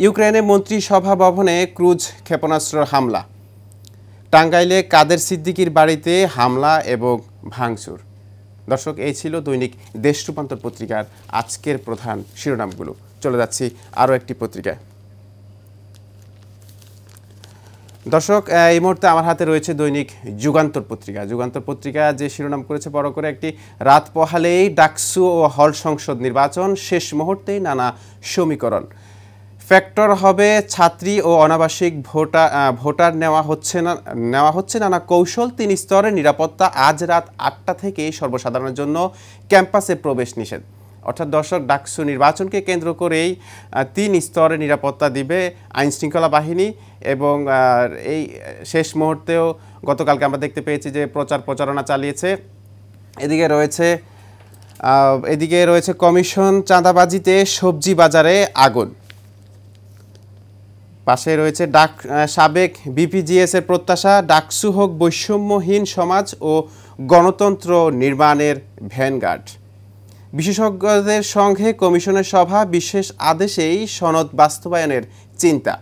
ইউক্রেনে মন্ত্রিসভা ভবনে ক্রুজ ক্ষেপণাস্ত্র হামলা। টাঙ্গাইলে কাদের সিদ্দিকীর বাড়িতে হামলা এবং ভাঙচুর। দর্শক, এই ছিল দৈনিক দেশ রূপান্তর পত্রিকার আজকের প্রধান শিরোনামগুলো। চলে যাচ্ছি আরও একটি পত্রিকায়। দর্শক, এই মুহূর্তে আমার হাতে রয়েছে দৈনিক যুগান্তর পত্রিকা। যুগান্তর পত্রিকা যে শিরোনাম করেছে বড় করে একটি, রাত পোহালেই ডাকসু ও হল সংসদ নির্বাচন, শেষ মুহূর্তেই নানা সমীকরণ। ফ্যাক্টর হবে ছাত্রী ও অনাবাসিক ভোটার নেওয়া হচ্ছে নানা কৌশল। 3 স্তরের নিরাপত্তা, আজ রাত 8টা থেকে সর্বসাধারণের জন্য ক্যাম্পাসে প্রবেশ নিষেধ। অর্থাৎ দর্শক, ডাকসু নির্বাচনকে কেন্দ্র করেই 3 স্তরের নিরাপত্তা দিবে আইনশৃঙ্খলা বাহিনী। এবং এই শেষ মুহূর্তেও গতকালকে আমরা দেখতে পেয়েছি যে প্রচারণা চালিয়েছে। এদিকে রয়েছে কমিশন চাঁদাবাজিতে সবজি বাজারে আগুন। পাশে রয়েছে সাবেক বিপিজিএস এর প্রত্যাশা, ডাকসু হোক বৈষম্যহীন সমাজ ও গণতন্ত্র নির্মাণের ভ্যানগার্ড। বিশেষজ্ঞদের সঙ্গে কমিশনের সভা, বিশেষ আদেশেই সনদ বাস্তবায়নের চিন্তা।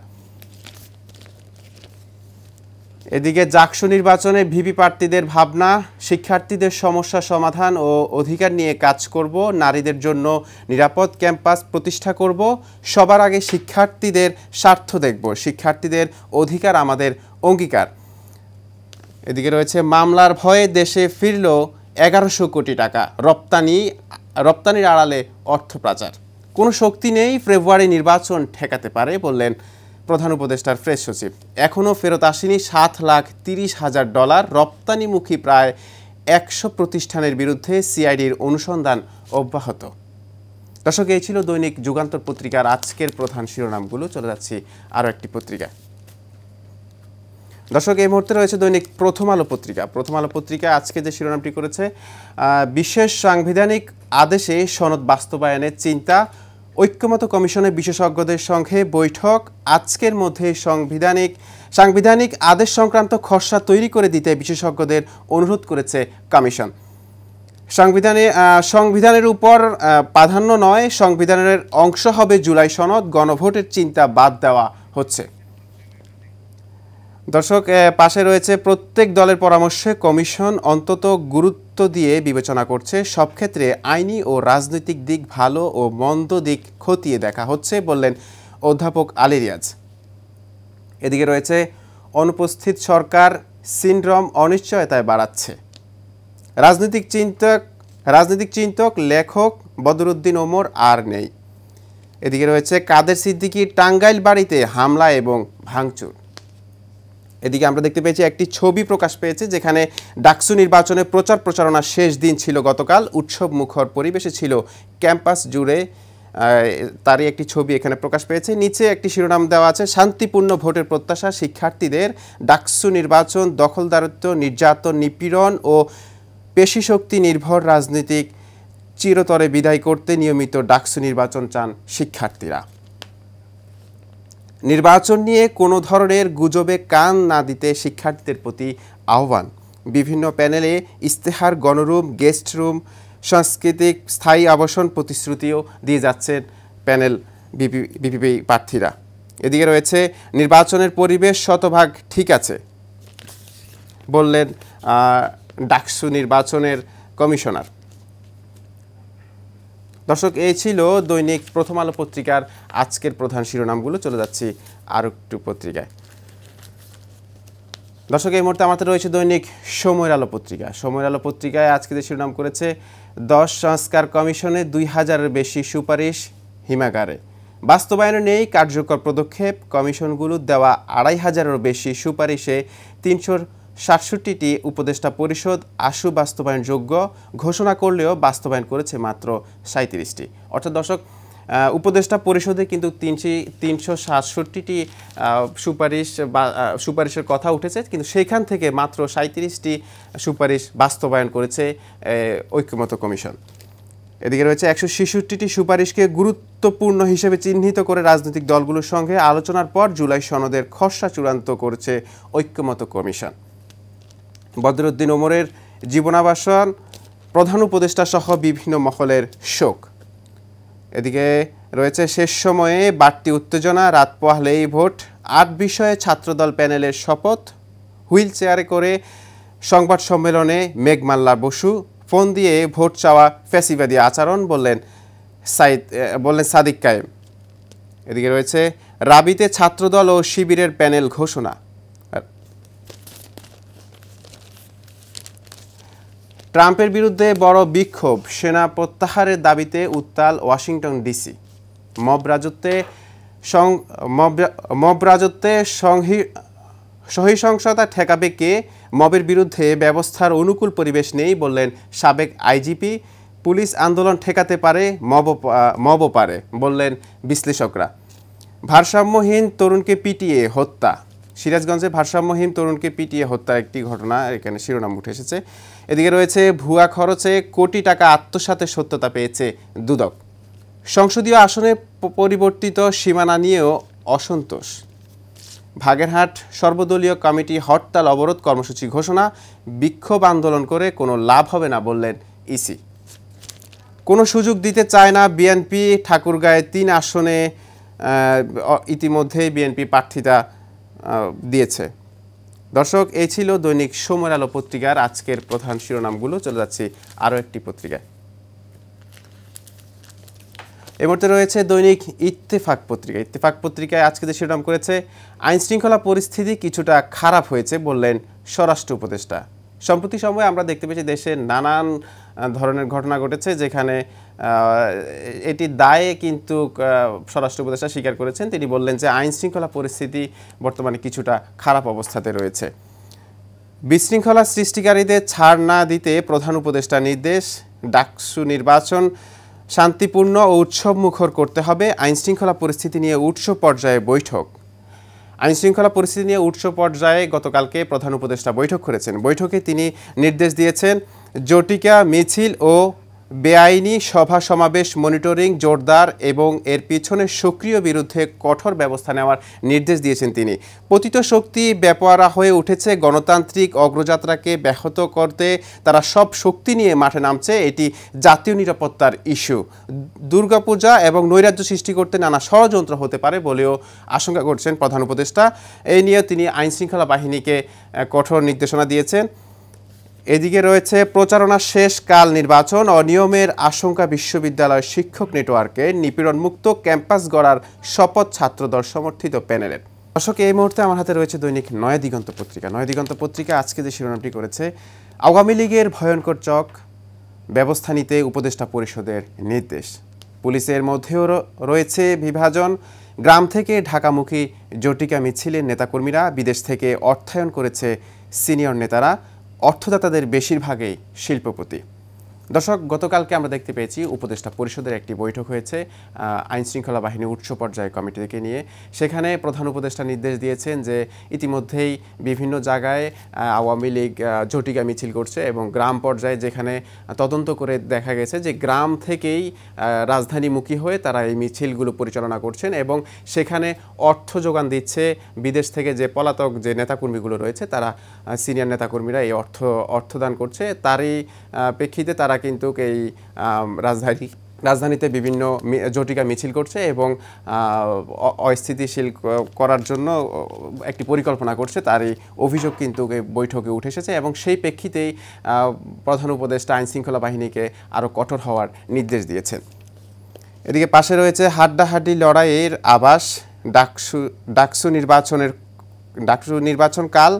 এদিকে জাকসু নির্বাচনে ভিপি প্রার্থীদের ভাবনা, শিক্ষার্থীদের সমস্যা সমাধান ও অধিকার নিয়ে কাজ করব, নারীদের জন্য নিরাপদ ক্যাম্পাস প্রতিষ্ঠা করব, সবার আগে শিক্ষার্থীদের স্বার্থ দেখব, শিক্ষার্থীদের অধিকার আমাদের অঙ্গীকার। এদিকে রয়েছে মামলার ভয়ে দেশে ফিরল 1100 কোটি টাকা, রপ্তানির আড়ালে অর্থ পাচার। কোনো শক্তি নেই ফেব্রুয়ারি নির্বাচন ঠেকাতে পারে, বললেন প্রধান উপদেষ্টার প্রেস সচিব। এখনও ফেরত আসেনি $7,30,000। রপ্তানিমুখী প্রায় 100 প্রতিষ্ঠানের বিরুদ্ধে সিআইডির অনুসন্ধান অব্যাহত। দর্শক, এই ছিল দৈনিক যুগান্তর পত্রিকার আজকের প্রধান শিরোনামগুলো। চলে যাচ্ছি আরও একটি পত্রিকা। দর্শক, এই মুহূর্তে রয়েছে দৈনিক প্রথম আলো পত্রিকা। প্রথম আলো পত্রিকা আজকে যে শিরোনামটি করেছে, বিশেষ সাংবিধানিক আদেশে সনদ বাস্তবায়নের চিন্তা, ঐক্যমত কমিশনে বিশেষজ্ঞদের সঙ্গে বৈঠক, আজকের মধ্যে সাংবিধানিক আদেশ সংক্রান্ত খসড়া তৈরি করে দিতে বিশেষজ্ঞদের অনুরোধ করেছে কমিশন। সংবিধানের উপর প্রাধান্য নয়, সংবিধানের অংশ হবে জুলাই সনদ, গণভোটের চিন্তা বাদ দেওয়া হচ্ছে। দর্শক, পাশে রয়েছে প্রত্যেক দলের পরামর্শে কমিশন অন্তত গুরুত্ব দিয়ে বিবেচনা করছে, সব ক্ষেত্রে আইনি ও রাজনৈতিক দিক, ভালো ও মন্দ দিক খতিয়ে দেখা হচ্ছে, বললেন অধ্যাপক আলী রিয়াজ। এদিকে রয়েছে অনুপস্থিত সরকার সিনড্রোম অনিশ্চয়তায় বাড়াচ্ছে। রাজনৈতিক চিন্তক লেখক বদরুদ্দিন ওমর আর নেই। এদিকে রয়েছে কাদের সিদ্দিকীর টাঙ্গাইল বাড়িতে হামলা এবং ভাঙচুর। এদিকে আমরা দেখতে পেয়েছি একটি ছবি প্রকাশ পেয়েছে, যেখানে ডাকসু নির্বাচনে প্রচারণার শেষ দিন ছিল গতকাল। উৎসব মুখর পরিবেশে ছিল ক্যাম্পাস জুড়ে, তারই একটি ছবি এখানে প্রকাশ পেয়েছে। নিচে একটি শিরোনাম দেওয়া আছে, শান্তিপূর্ণ ভোটের প্রত্যাশা শিক্ষার্থীদের, ডাকসু নির্বাচন দখলদারিত্ব, নির্যাতন, নিপীড়ন ও পেশিশক্তি নির্ভর রাজনীতিক চিরতরে বিদায় করতে নিয়মিত ডাকসু নির্বাচন চান শিক্ষার্থীরা। নির্বাচন নিয়ে কোনো ধরনের গুজবে কান না দিতে শিক্ষার্থীদের প্রতি আহ্বান। বিভিন্ন প্যানেলে ইস্তেহার, গণরুম, গেস্ট রুম, সাংস্কৃতিক স্থায়ী আবাসন প্রতিশ্রুতিও দিয়ে যাচ্ছেন প্যানেল বিপিপি প্রার্থীরা। এদিকে রয়েছে নির্বাচনের পরিবেশ শতভাগ ঠিক আছে, বললেন ডাকসু নির্বাচনের কমিশনার। দর্শক, এই ছিল দৈনিক প্রথম আলো পত্রিকার আজকের প্রধান শিরোনামগুলো। চলে যাচ্ছি আরও একটু পত্রিকায়। দর্শক, এই মুহূর্তে আমাদের রয়েছে দৈনিক সময়ের আলো পত্রিকা। সময়ের আলো পত্রিকায় আজকে যে শিরোনাম করেছে, 10 সংস্কার কমিশনে 2000-এর বেশি সুপারিশ হিমাগারে, বাস্তবায়নে নেই কার্যকর পদক্ষেপ। কমিশনগুলো দেওয়া 2500-এরও বেশি সুপারিশে 367টি উপদেষ্টা পরিষদ আশু বাস্তবায়নযোগ্য ঘোষণা করলেও বাস্তবায়ন করেছে মাত্র 37টি। অর্থাৎ দর্শক, উপদেষ্টা পরিষদে কিন্তু 367টি সুপারিশের কথা উঠেছে, কিন্তু সেইখান থেকে মাত্র 37টি সুপারিশ বাস্তবায়ন করেছে ঐক্যমত কমিশন। এদিকে রয়েছে 166টি সুপারিশকে গুরুত্বপূর্ণ হিসেবে চিহ্নিত করে রাজনৈতিক দলগুলোর সঙ্গে আলোচনার পর জুলাই সনদের খসড়া চূড়ান্ত করেছে ঐক্যমত কমিশন। বদরুদ্দিন ওমরের জীবনাবসান, প্রধান উপদেষ্টা সহ বিভিন্ন মহলের শোক। এদিকে রয়েছে শেষ সময়ে বাড়তি উত্তেজনা, রাত পোহালেই ভোট, ৮ বিষয়ে ছাত্রদল প্যানেলের শপথ, হুইল চেয়ারে করে সংবাদ সম্মেলনে মেঘমাল্লা বসু, ফোন দিয়ে ভোট চাওয়া ফ্যাসিবাদী আচরণ বললেন সাদিক কায়েম। এদিকে রয়েছে রাবিতে ছাত্রদল ও শিবিরের প্যানেল ঘোষণা। ট্রাম্পের বিরুদ্ধে বড় বিক্ষোভ, সেনা প্রত্যাহারের দাবিতে উত্তাল ওয়াশিংটন ডিসি। মব রাজত্বে সহিংসতা ঠেকাবে কে? মবের বিরুদ্ধে ব্যবস্থার অনুকূল পরিবেশ নেই বললেন সাবেক আইজিপি। পুলিশ আন্দোলন ঠেকাতে পারে, মবও পারে বললেন বিশ্লেষকরা। ভারসাম্যহীন তরুণকে পিটিয়ে হত্যা। সিরাজগঞ্জে ভারসাম্যহীন তরুণকে পিটিয়ে হত্যার একটি ঘটনা এখানে শিরোনাম উঠে এসেছে। এদিকে রয়েছে ভুয়া খরচে কোটি টাকা আত্মসাতের সত্যতা পেয়েছে দুদক। সংসদীয় আসনে পরিবর্তিত সীমানা নিয়েও অসন্তোষ। বাগেরহাট সর্বদলীয় কমিটি হরতাল অবরোধ কর্মসূচি ঘোষণা, বিক্ষোভ আন্দোলন করে কোনো লাভ হবে না বললেন ইসি। কোনো সুযোগ দিতে চায় না বিএনপি, ঠাকুরগাঁয়ে ৩ আসনে ইতিমধ্যেই বিএনপি প্রার্থিতা দিয়েছে। দর্শক, এই ছিল দৈনিক সময়ের আলো পত্রিকার আজকের প্রধান শিরোনামগুলো। চলে যাচ্ছি আরও একটি পত্রিকায়। এই মুহূর্তে রয়েছে দৈনিক ইত্তেফাক পত্রিকা। ইত্তেফাক পত্রিকায় আজকে যে শিরোনাম করেছে, আইনশৃঙ্খলা পরিস্থিতি কিছুটা খারাপ হয়েছে বললেন স্বরাষ্ট্র উপদেষ্টা। সম্প্রতি সময়ে আমরা দেখতে পেয়েছি দেশে নানান ধরনের ঘটনা ঘটেছে যেখানে এটি দায়ে কিন্তু স্বরাষ্ট্র উপদেষ্টা স্বীকার করেছেন। তিনি বললেন যে আইনশৃঙ্খলা পরিস্থিতি বর্তমানে কিছুটা খারাপ অবস্থাতে রয়েছে। বিশৃঙ্খলা সৃষ্টিকারীদের ছাড় না দিতে প্রধান উপদেষ্টা নির্দেশ। ডাকসু নির্বাচন শান্তিপূর্ণ ও উৎসবমুখর করতে হবে। আইনশৃঙ্খলা পরিস্থিতি নিয়ে উচ্চ পর্যায়ে বৈঠক। আইনশৃঙ্খলা পরিস্থিতি নিয়ে উচ্চ পর্যায়ে গতকালকে প্রধান উপদেষ্টা বৈঠক করেছেন। বৈঠকে তিনি নির্দেশ দিয়েছেন জটিকা মিছিল ও বেআইনি সভা সমাবেশ মনিটরিং জোরদার এবং এর পিছনে সক্রিয় বিরুদ্ধে কঠোর ব্যবস্থা নেওয়ার নির্দেশ দিয়েছেন তিনি। পতিত শক্তি বেপরোয়া হয়ে উঠেছে, গণতান্ত্রিক অগ্রযাত্রাকে ব্যাহত করতে তারা সব শক্তি নিয়ে মাঠে নামছে। এটি জাতীয় নিরাপত্তার ইস্যু। দুর্গাপূজা এবং নৈরাজ্য সৃষ্টি করতে নানা ষড়যন্ত্র হতে পারে বলেও আশঙ্কা করছেন প্রধান উপদেষ্টা। এই নিয়ে তিনি আইনশৃঙ্খলা বাহিনীকে কঠোর নির্দেশনা দিয়েছেন। এদিকে রয়েছে প্রচারণা শেষ, কাল নির্বাচন, অনিয়মের আশঙ্কা বিশ্ববিদ্যালয় শিক্ষক নেটওয়ার্কে, নিপীড়নমুক্ত ক্যাম্পাস গড়ার শপথ ছাত্রদল সমর্থিত প্যানেলের। দর্শক, এই মুহূর্তে আমার হাতে রয়েছে দৈনিক নয়া দিগন্ত পত্রিকা। নয়া দিগন্ত পত্রিকা আজকে যে শিরোনামটি করেছে, আওয়ামী লীগের ভয়ঙ্কর চক, ব্যবস্থা নিতে উপদেষ্টা পরিষদের নির্দেশ। পুলিশের মধ্যেও রয়েছে বিভাজন। গ্রাম থেকে ঢাকামুখী জটিকা মিছিলের নেতাকর্মীরা, বিদেশ থেকে অর্থায়ন করেছে সিনিয়র নেতারা, অর্থদাতাদের বেশিরভাগই শিল্পপতি। দর্শক, গতকালকে আমরা দেখতে পেয়েছি উপদেষ্টা পরিষদের একটি বৈঠক হয়েছে আইনশৃঙ্খলা বাহিনীর উচ্চ পর্যায়ে কমিটিকে নিয়ে। সেখানে প্রধান উপদেষ্টা নির্দেশ দিয়েছেন যে ইতিমধ্যেই বিভিন্ন জায়গায় আওয়ামী লীগ জটিকা মিছিল করছে এবং গ্রাম পর্যায়ে যেখানে তদন্ত করে দেখা গেছে যে গ্রাম থেকেই রাজধানীমুখী হয়ে তারা এই মিছিলগুলো পরিচালনা করছেন এবং সেখানে অর্থ যোগান দিচ্ছে বিদেশ থেকে যে পলাতক যে নেতাকর্মীগুলো রয়েছে, তারা সিনিয়র নেতাকর্মীরা এই অর্থদান করছে। তারই প্রেক্ষিতে তারা কিন্তু এই রাজধানীতে বিভিন্ন জটিকা মিছিল করছে এবং অস্থিতিশীল করার জন্য একটি পরিকল্পনা করছে। তারই অভিযোগ কিন্তু বৈঠকে উঠে এসেছে এবং সেই প্রেক্ষিতেই প্রধান উপদেষ্টা আইনশৃঙ্খলা বাহিনীকে আরও কঠোর হওয়ার নির্দেশ দিয়েছেন। এদিকে পাশে রয়েছে হাড্ডাহাড্ডি লড়াইয়ের আভাস, ডাকসু নির্বাচন কাল,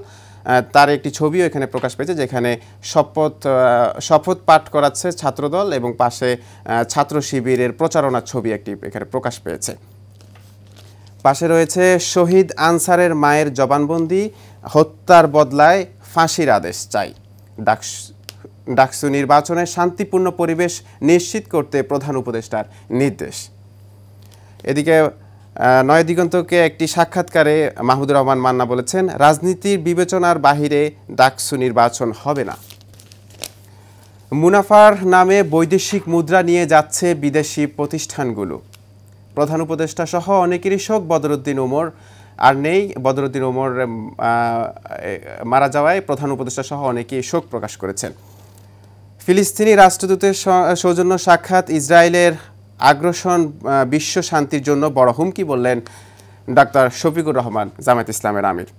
তার একটি ছবিও এখানে প্রকাশ পেয়েছে যেখানে শপথ পাঠ করাচ্ছে ছাত্রদল এবং পাশে ছাত্র শিবিরের প্রচারণার ছবি একটি এখানে প্রকাশ পেয়েছে। পাশে রয়েছে শহীদ আনসারের মায়ের জবানবন্দি, হত্যার বদলায় ফাঁসির আদেশ চাই। ডাকসু নির্বাচনে শান্তিপূর্ণ পরিবেশ নিশ্চিত করতে প্রধান উপদেষ্টার নির্দেশ। এদিকে নয়া দিগন্তকে একটি সাক্ষাৎকারে মাহমুদুর রহমান মান্না বলেছেন, রাজনীতির বিবেচনার বাহিরে ডাকসু নির্বাচন হবে না। মুনাফার নামে বৈদেশিক মুদ্রা নিয়ে যাচ্ছে বিদেশি প্রতিষ্ঠানগুলো। প্রধান উপদেষ্টা সহ অনেকেরই শোক, বদরুদ্দিন ওমর আর নেই। বদরুদ্দিন ওমর মারা যাওয়ায় প্রধান উপদেষ্টা সহ অনেকেই শোক প্রকাশ করেছেন। ফিলিস্তিনি রাষ্ট্রদূতের সৌজন্য সাক্ষাৎ, ইসরায়েলের আগ্রাসন বিশ্ব শান্তির জন্য বড় হুমকি বললেন ডাক্তার শফিকুর রহমান, জামায়াত ইসলামের আমির।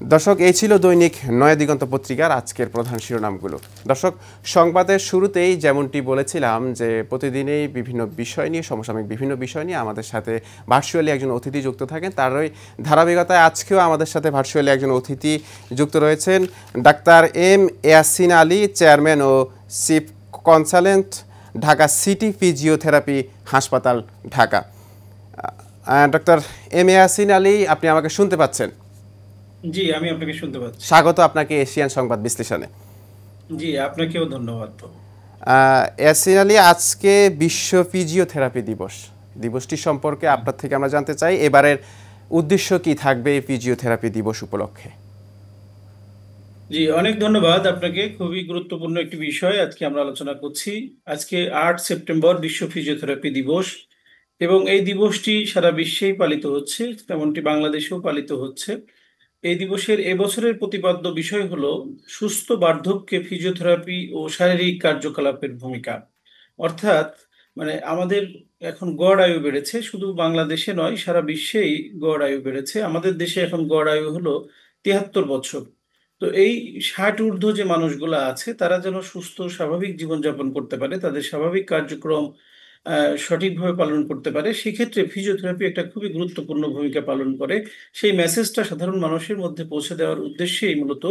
দর্শক, এই ছিল দৈনিক নয়া দিগন্ত পত্রিকার আজকের প্রধান শিরোনামগুলো। দর্শক, সংবাদের শুরুতেই যেমনটি বলেছিলাম যে প্রতিদিনই বিভিন্ন বিষয় নিয়ে, সমসাময়িক বিভিন্ন বিষয় নিয়ে আমাদের সাথে ভার্চুয়ালি একজন অতিথি যুক্ত থাকেন। তারই ধারাবাহিকতায় আজকেও আমাদের সাথে ভার্চুয়ালি একজন অতিথি যুক্ত রয়েছেন, ডাক্তার এম ইয়াসিন আলী, চেয়ারম্যান ও chief consultant, Dhaka city physiotherapy হাসপাতাল, ঢাকা। ডক্টর এম ইয়াসিন আলী, আপনি আমাকে শুনতে পাচ্ছেন? জি, আমি আপনাকে শুনতে পাচ্ছি। স্বাগত আপনাকে এশিয়ান সংবাদ বিশ্লেষণে। জি, আপনাকেও ধন্যবাদ। তো ইয়াসিন আলী, আজকে বিশ্ব ফিজিওথেরাপি দিবস। দিবসটি সম্পর্কে আপনার থেকে আমরা জানতে চাই, এবারের উদ্দেশ্য কি থাকবে এই ফিজিওথেরাপি দিবস উপলক্ষে? জি, অনেক ধন্যবাদ আপনাকে। খুবই গুরুত্বপূর্ণ একটি বিষয় আজকে আমরা আলোচনা করছি। আজকে 8 সেপ্টেম্বর বিশ্ব ফিজিওথেরাপি দিবস, এবং এই দিবসটি সারা বিশ্বেই পালিত হচ্ছে, তেমনটি বাংলাদেশেও পালিত হচ্ছে। এই দিবসের এবছরের প্রতিপাদ্য বিষয় হলো সুস্থ বার্ধক্যে ফিজিওথেরাপি ও শারীরিক কার্যকলাপের ভূমিকা। অর্থাৎ আমাদের এখন গড় আয়ু বেড়েছে, শুধু বাংলাদেশে নয়, সারা বিশ্বেই গড় আয়ু বেড়েছে। আমাদের দেশে এখন গড় আয়ু হলো 73 বছর। তো এই 60 ঊর্ধ্ব যে মানুষগুলো আছে, তারা যেন সুস্থ স্বাভাবিক জীবনযাপন করতে পারে, তাদের স্বাভাবিক কার্যক্রম সঠিকভাবে পালন করতে পারে, সেক্ষেত্রে ফিজিওথেরাপি একটা খুবই গুরুত্বপূর্ণ ভূমিকা পালন করে। সেই মেসেজটা সাধারণ মানুষের মধ্যে পৌঁছে দেওয়ার উদ্দেশ্যেই মূলত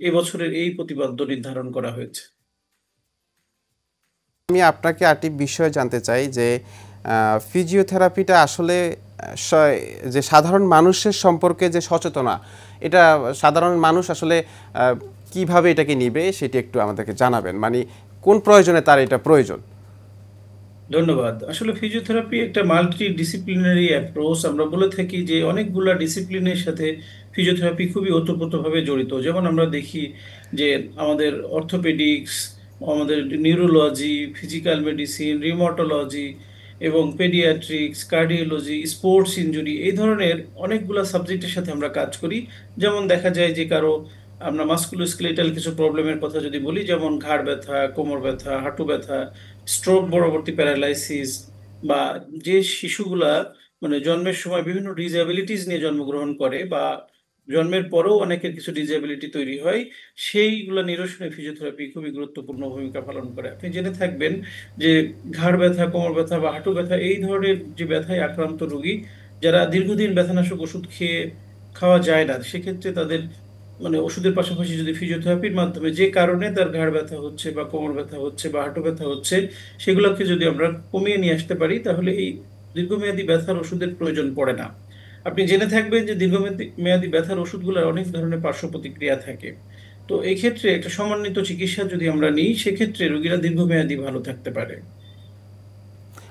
এবছরের এই প্রতিপাদ্য নির্ধারণ করা হয়েছে। আমি আপনাকে আরেকটি বিষয় জানতে চাই যে ফিজিওথেরাপিটা আসলে যে সাধারণ মানুষের সম্পর্কে যে সচেতনা, এটা সাধারণ মানুষ আসলে কিভাবে এটাকে নিবে সেটি একটু আমাদেরকে জানাবেন। মানে কোন প্রয়োজনে তার এটা প্রয়োজন? ধন্যবাদ। আসলে ফিজিওথেরাপি একটা মাল্টি ডিসিপ্লিনারি অ্যাপ্রোচ। আমরা বলে থাকি যে অনেকগুলা ডিসিপ্লিনের সাথে ফিজিওথেরাপি খুবই ওতপ্রোতভাবে জড়িত। যেমন আমরা দেখি যে আমাদের অর্থোপেডিক্স, আমাদের নিউরোলজি, ফিজিক্যাল মেডিসিন, রিউমাটোলজি এবং পেডিয়াট্রিক্স, কার্ডিওলজি, স্পোর্টস ইনজুরি, এই ধরনের অনেকগুলা সাবজেক্টের সাথে আমরা কাজ করি। যেমন দেখা যায় যে কারো আমরা মাস্কুলোস্কেলেটাল কিছু প্রবলেমের কথা যদি বলি, যেমন ঘাড় ব্যথা, কোমর ব্যথা, হাঁটু ব্যথা, স্ট্রোক পরবর্তী প্যারালাইসিস, বা যে শিশুগুলা জন্মের সময় বিভিন্ন ডিসএবিলিটিস নিয়ে জন্মগ্রহণ করে, বা জন্মের পরেও অনেকের কিছু ডিসএবিলিটি তৈরি হয়, সেইগুলা নিরসনে ফিজিওথেরাপি খুবই গুরুত্বপূর্ণ ভূমিকা পালন করে। আপনি জেনে থাকবেন যে ঘাড় ব্যথা, কোমর ব্যথা বা হাঁটু ব্যথা, এই ধরনের যে ব্যথায় আক্রান্ত রোগী, যারা দীর্ঘদিন ব্যথানাশক ওষুধ খাওয়া যায় না, সেক্ষেত্রে তাদের ওষুধের পাশাপাশি যদি ফিজিওথেরাপির মাধ্যমে যে কারণে তার ঘাড় ব্যথা হচ্ছে বা কোমর ব্যথা হচ্ছে বা হাঁটু ব্যথা হচ্ছে, সেগুলোকে যদি আমরা কমিয়ে নিয়ে আসতে পারি, তাহলে এই দীর্ঘমেয়াদী ব্যথার ওষুধের প্রয়োজন পড়ে না। আপনি জেনে থাকবেন যে দীর্ঘমেয়াদী মেয়াদী ব্যথার ওষুধগুলোর অনেক ধরনের পার্শ্ব প্রতিক্রিয়া থাকে। তো এই ক্ষেত্রে একটা সমন্বিত চিকিৎসা যদি আমরা নিই, সেক্ষেত্রে রোগীরা দীর্ঘমেয়াদী ভালো থাকতে পারে।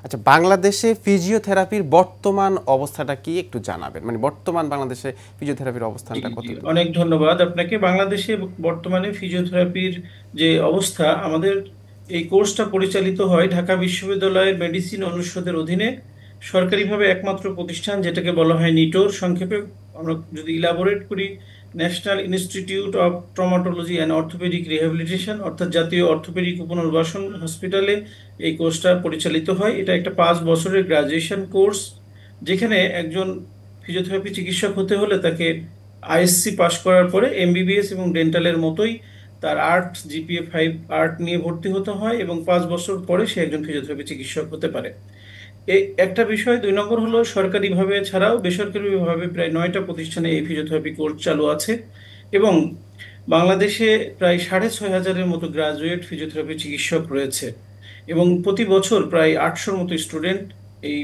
আচ্ছা, বাংলাদেশে ফিজিওথেরাপির বর্তমান অবস্থাটা কি একটু জানাবেন? মানে বর্তমান বাংলাদেশে ফিজিওথেরাপির জি, অবস্থানটা জি, কতদূর? অনেক ধন্যবাদ আপনাকে। বাংলাদেশে বর্তমানে ফিজিওথেরাপির যে অবস্থা, আমাদের এই কোর্সটা পরিচালিত হয় ঢাকা বিশ্ববিদ্যালয়ের মেডিসিন অনুষদের অধীনে, সরকারিভাবে একমাত্র প্রতিষ্ঠান যেটাকে বলা হয় নিটোর সংক্ষেপে। আমরা যদি ইলাবোরেট করি, national institute of traumatology and orthopaedic rehabilitation, অর্থাৎ জাতীয় অর্থোপেডিক পুনর্বাসন হসপিটালে এই কোর্সটা পরিচালিত হয়। এটা একটা 5 বছরের গ্রাজুয়েশন কোর্স, যেখানে একজন ফিজিওথেরাপি চিকিৎসক হতে হলে তাকে আইএসসি পাশ করার পরে এমবিবিএস এবং ডেন্টালের মতোই তার আর্ট জিপিএ 5 আর্ট নিয়ে ভর্তি হতে হয়, এবং 5 বছর পরে সে একজন ফিজিওথেরাপি চিকিৎসক হতে পারে। এই একটা বিষয়। 2 নম্বর হলো, সরকারিভাবে ছাড়াও বেসরকারিভাবে প্রায় 9টা প্রতিষ্ঠানে এই ফিজিওথেরাপি কোর্স চালু আছে, এবং বাংলাদেশে প্রায় 6500-এর মতো গ্রাজুয়েট ফিজিওথেরাপি চিকিৎসক রয়েছে, এবং প্রতি বছর প্রায় 800-র মতো স্টুডেন্ট এই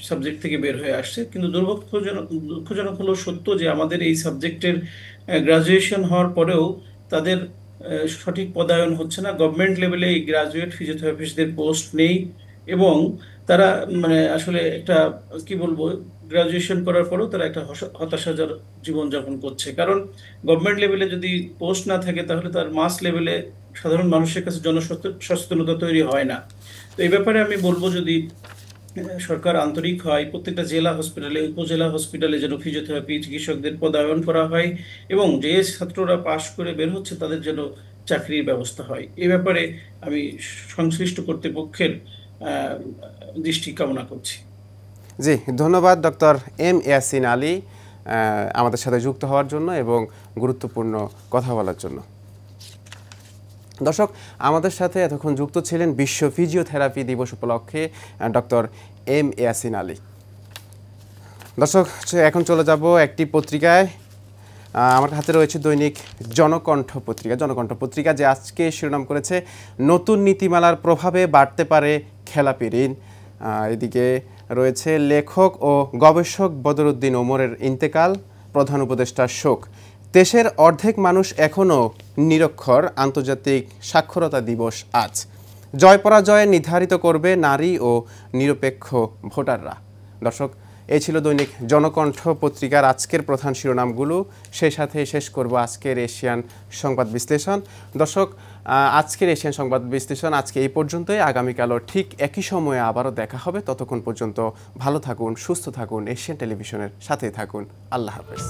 সাবজেক্ট থেকে বের হয়ে আসছে। কিন্তু দুঃখজনক হলো সত্য যে আমাদের এই সাবজেক্টের গ্রাজুয়েশন হওয়ার পরেও তাদের সঠিক পদায়ন হচ্ছে না। গভর্নমেন্ট লেভেলে এই গ্রাজুয়েট ফিজিওথেরাপিস্টদের পোস্ট নেই, এবং তারা আসলে একটা, কি বলবো, গ্রাজুয়েশন করার পরেও তারা একটা হতাশাজনক জীবনযাপন করছে। কারণ গভর্নমেন্ট লেভেলে যদি পোস্ট না থাকে, তাহলে তার মাস লেভেলে সাধারণ মানুষের কাছে জনসচেতনতা তৈরি হয় না। তো এই ব্যাপারে আমি বলবো, যদি সরকার আন্তরিক হয়, প্রত্যেকটা জেলা হসপিটালে, উপজেলা হসপিটালে যেন ফিজিওথেরাপি চিকিৎসকদের পদায়ন করা হয়, এবং যে ছাত্ররা পাশ করে বের হচ্ছে তাদের যেন চাকরির ব্যবস্থা হয়। এই ব্যাপারে আমি সংশ্লিষ্ট কর্তৃপক্ষের দৃষ্টি কামনা করছি। জি, ধন্যবাদ ডক্টর এম ইয়াসিন আলী আমাদের সাথে যুক্ত হওয়ার জন্য এবং গুরুত্বপূর্ণ কথা বলার জন্য। দর্শক, আমাদের সাথে এতক্ষণ যুক্ত ছিলেন বিশ্ব ফিজিওথেরাপি দিবস উপলক্ষে ডক্টর এম ইয়াসিন আলী। দর্শক, এখন চলে যাব একটি পত্রিকায়। আমার হাতে রয়েছে দৈনিক জনকণ্ঠ পত্রিকা। জনকণ্ঠ পত্রিকা যে আজকে শিরোনাম করেছে নতুন নীতিমালার প্রভাবে বাড়তে পারে খেলাপি ঋণ। এদিকে রয়েছে লেখক ও গবেষক বদরুদ্দিন ওমরের ইন্তেকাল, প্রধান উপদেষ্টার শোক। দেশের অর্ধেক মানুষ এখনও নিরক্ষর, আন্তর্জাতিক সাক্ষরতা দিবস আজ। জয় পরাজয় নির্ধারিত করবে নারী ও নিরপেক্ষ ভোটাররা। দর্শক, এই ছিল দৈনিক জনকণ্ঠ পত্রিকার আজকের প্রধান শিরোনামগুলো। সেই সাথে শেষ করব আজকের এশিয়ান সংবাদ বিশ্লেষণ। দর্শক, আজকের এশিয়ান সংবাদ বিশ্লেষণ আজকে এই পর্যন্তই। আগামীকালও ঠিক একই সময়ে আবারও দেখা হবে। ততক্ষণ পর্যন্ত ভালো থাকুন, সুস্থ থাকুন, এশিয়ান টেলিভিশনের সাথেই থাকুন। আল্লাহ হাফেজ।